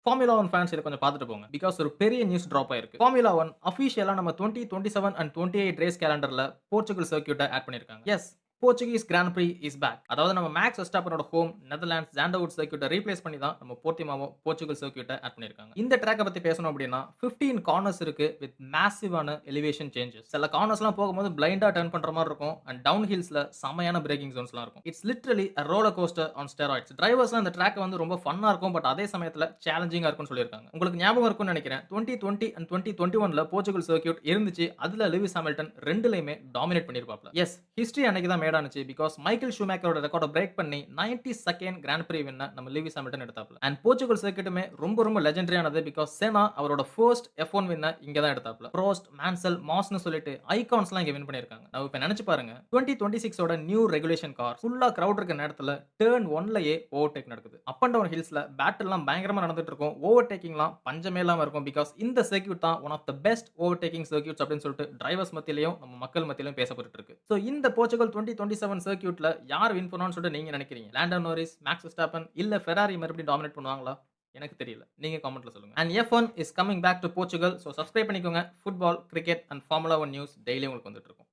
Formula 1 fans இத கொஞ்சம் பார்த்துட்டு போங்க. பிகாஸ் ஒரு பெரிய நியூஸ் டிராப் ஆயிருக்கு. ஃபார்முலா 1 அஃபிஷியலா நம்ம 2027 அண்ட் 28 ரேஸ் கேலண்டர்ல போர்ச்சுகல் சர்க்யூட்ட ஆட் பண்ணியிருக்காங்க. Yes, Portuguese grand prix is back. அதாவது நம்ம மேக்ஸ் வெஸ்டாப்பனோட ஹோம் நெதர்லாண்ட்ஸ் ஜாண்டவுட் சர்க்யூட்ட ரீப்ளேஸ் பண்ணி தான் நம்ம போர்ட்டிமாவோ போர்ச்சுகல் சர்க்யூட்ட ஆட் பண்ணியிருக்காங்க. இந்த ட்ராக்க பத்தி பேசணும் அப்படின்னா 15 கார்னர்ஸ் இருக்கு வித் மேசிவான எலிவேஷன் சேஞ்சஸ். சில கார்னர்ஸ்லாம் போகும்போது பிளைண்டா டர்ன் பண்ற மாதிரி இருக்கும் அண்ட் டவுன் ஹில்ஸ்ல செமையான பிரேக்கிங் ஜோன்ஸ்லாம் இருக்கும். It's literally a roller coaster on steroids. டிரைவர்ஸ்லாம் இந்த ட்ராக் வந்து ரொம்ப ஃபன்னா இருக்கும், பட் அதே சமயத்துல சேலஞ்சிங்கா இருக்கும்னு சொல்லியிருக்காங்க. உங்களுக்கு ஞாபகம் இருக்கும்னு நினைக்கிறேன் 2020 அண்ட் 2021ல போர்ச்சுகல் சர்க்யூட் இருந்துச்சு. அதுல லூயிஸ் ஹாமில்டன் ரெண்டுலயுமே டாமினேட் பண்ணிருப்பாப்ல. எஸ், ஹிஸ்டரி அன்னைக்கு தான் மேட் ஆனுச்சு. பிகாஸ் மைக்கேல் ஷூமேக்கரோட ரெக்கார்ட பிரேக் பண்ணி 92nd கிராண்ட் பிரீ வின்ன நம்ம லூயிஸ் ஹாமில்டன் எடுத்தாப்ல. அண்ட் போர்ச்சுகல் சர்க்யூட்டுமே ரொம்ப ரொம்ப லெஜெண்டரியானது. பிகாஸ் செனா அவரோட ஃபர்ஸ்ட் F1 வின்ன இங்க தான் எடுத்தாப்ல. ப்ரோஸ்ட், மான்செல், மாஸ்னு சொல்லிட்டு ஐகான்ஸ்லாம் இங்க வின் பண்ணிருக்காங்க. நான் இப்ப நினைச்சு பாருங்க 2026 ஓட நியூ ரெகுலேஷன் கார் ஃபுல்லா கிரவுட் இருக்க நேரத்துல டர்ன் 1லயே ஓவர்டேக் நடக்குது. அப் அண்ட் டவுன் ஹில்ஸ்ல பேட்டில்லாம் பயங்கரமா நடந்துட்டு இருக்கும். ஓவர்டேக்கிங்லாம் பஞ்சமே இல்லாம இருக்கும். பிகாஸ் இந்த சர்க்யூட் தான் one of the best overtaking circuits அப்படின்னு சொல்லிட்டு டிரைவர்ஸ் மத்தியிலயும் நம்ம மக்கள் மத்தியிலயும் பேசப்பட்டு இருக்கு. சோ இந்த போர்ச்சுகல் 2027 சர்க்யூட்ல யார் வின் பண்ணுவான்னு சொல்லிட்டு நீங்க நினைக்கிறீங்க? லாண்டோ நாரிஸ், மேக்ஸ் வெஸ்டாப்பன் இல்ல ஃபெராரி மறுபடியும் டாமினேட் பண்ணுவாங்களா? எனக்கு தெரியல. நீங்க கமெண்ட்ல சொல்லுங்க. And F1 is coming back to Portugal. So subscribe பண்ணிக்கோங்க. Football, cricket and formula 1 news daily உங்களுக்கு வந்துட்டு இருக்கும்.